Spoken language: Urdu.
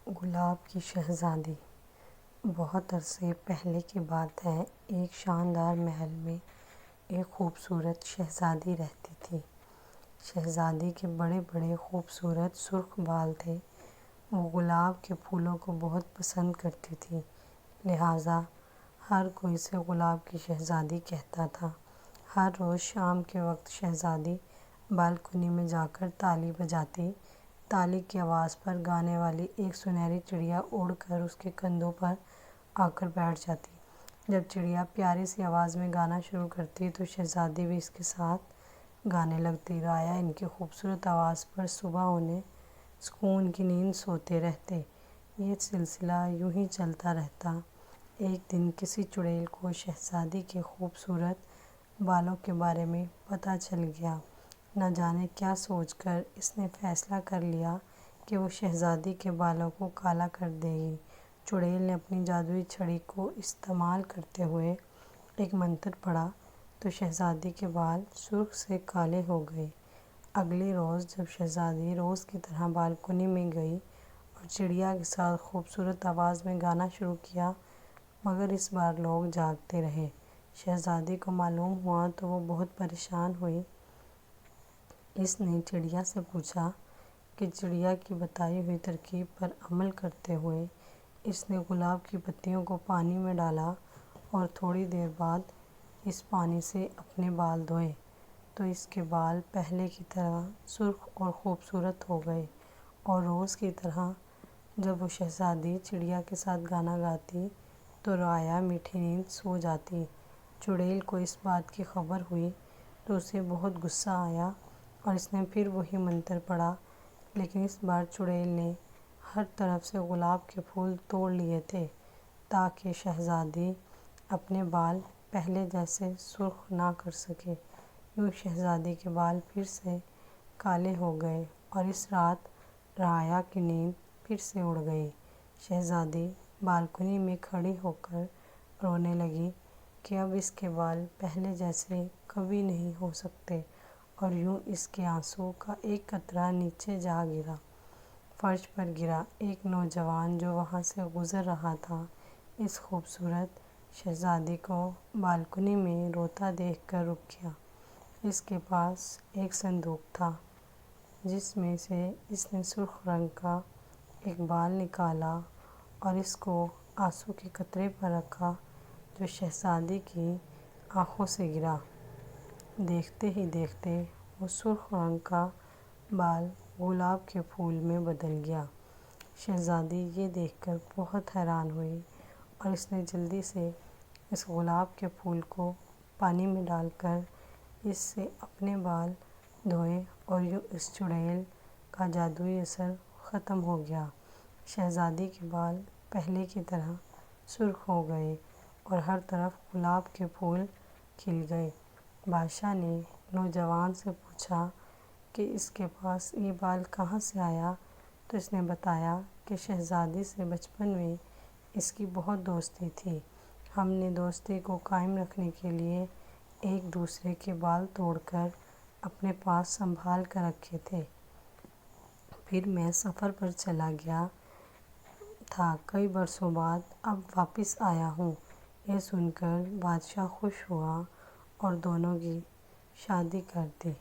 گلاب کی شہزادی۔ بہت عرصے پہلے کی بات ہے، ایک شاندار محل میں ایک خوبصورت شہزادی رہتی تھی۔ شہزادی کے بڑے بڑے خوبصورت سرخ بال تھے۔ وہ گلاب کے پھولوں کو بہت پسند کرتی تھی، لہٰذا ہر کوئی اسے گلاب کی شہزادی کہتا تھا۔ ہر روز شام کے وقت شہزادی بالکنی میں جا کر تالی بجاتی۔ تالی کی آواز پر گانے والی ایک سنہری چڑیا اڑ کر اس کے کندھوں پر آ کر بیٹھ جاتی۔ جب چڑیا پیاری سی آواز میں گانا شروع کرتی تو شہزادی بھی اس کے ساتھ گانے لگتی۔ رعایا ان کی خوبصورت آواز پر صبح ہونے سکون کی نیند سوتے رہتے۔ یہ سلسلہ یوں ہی چلتا رہتا۔ ایک دن کسی چڑیل کو شہزادی کے خوبصورت بالوں کے بارے میں پتہ چل گیا۔ نہ جانے کیا سوچ کر اس نے فیصلہ کر لیا کہ وہ شہزادی کے بالوں کو کالا کر دے گی۔ چڑیل نے اپنی جادوئی چھڑی کو استعمال کرتے ہوئے ایک منتر پڑھا تو شہزادی کے بال سرخ سے کالے ہو گئے۔ اگلے روز جب شہزادی روز کی طرح بالکنی میں گئی اور چڑیا کے ساتھ خوبصورت آواز میں گانا شروع کیا، مگر اس بار لوگ جاگتے رہے۔ شہزادی کو معلوم ہوا تو وہ بہت پریشان ہوئی۔ اس نے چڑیا سے پوچھا کہ چڑیا کی بتائی ہوئی ترکیب پر عمل کرتے ہوئے اس نے گلاب کی پتیوں کو پانی میں ڈالا اور تھوڑی دیر بعد اس پانی سے اپنے بال دھوئے تو اس کے بال پہلے کی طرح سرخ اور خوبصورت ہو گئے، اور روز کی طرح جب وہ شہزادی چڑیا کے ساتھ گانا گاتی تو رعایا میٹھی نیند سو جاتی۔ چڑیل کو اس بات کی خبر ہوئی تو اسے بہت غصہ آیا اور اس نے پھر وہی منتر پڑھا، لیکن اس بار چڑیل نے ہر طرف سے گلاب کے پھول توڑ لیے تھے تاکہ شہزادی اپنے بال پہلے جیسے سرخ نہ کر سکے۔ یوں شہزادی کے بال پھر سے کالے ہو گئے اور اس رات رعایا کی نیند پھر سے اڑ گئی۔ شہزادی بالکنی میں کھڑی ہو کر رونے لگی کہ اب اس کے بال پہلے جیسے کبھی نہیں ہو سکتے، اور یوں اس کے آنسو کا ایک قطرہ نیچے جا گرا۔ فرش پر گرا۔ ایک نوجوان جو وہاں سے گزر رہا تھا اس خوبصورت شہزادی کو بالکنی میں روتا دیکھ کر رک گیا۔ اس کے پاس ایک صندوق تھا جس میں سے اس نے سرخ رنگ کا ایک بال نکالا اور اس کو آنسو کے قطرے پر رکھا جو شہزادی کی آنکھوں سے گرا۔ دیکھتے ہی دیکھتے وہ سرخ رنگ کا بال گلاب کے پھول میں بدل گیا۔ شہزادی یہ دیکھ کر بہت حیران ہوئی اور اس نے جلدی سے اس گلاب کے پھول کو پانی میں ڈال کر اس سے اپنے بال دھوئے اور یوں اس چڑیل کا جادوئی اثر ختم ہو گیا۔ شہزادی کے بال پہلے کی طرح سرخ ہو گئے اور ہر طرف گلاب کے پھول کھل گئے۔ بادشاہ نے نوجوان سے پوچھا کہ اس کے پاس یہ بال کہاں سے آیا تو اس نے بتایا کہ شہزادی سے بچپن میں اس کی بہت دوستی تھی۔ ہم نے دوستی کو قائم رکھنے کے لیے ایک دوسرے کے بال توڑ کر اپنے پاس سنبھال کر رکھے تھے۔ پھر میں سفر پر چلا گیا تھا، کئی برسوں بعد اب واپس آیا ہوں۔ یہ سن کر بادشاہ خوش ہوا اور دونوں کی شادی کر دی۔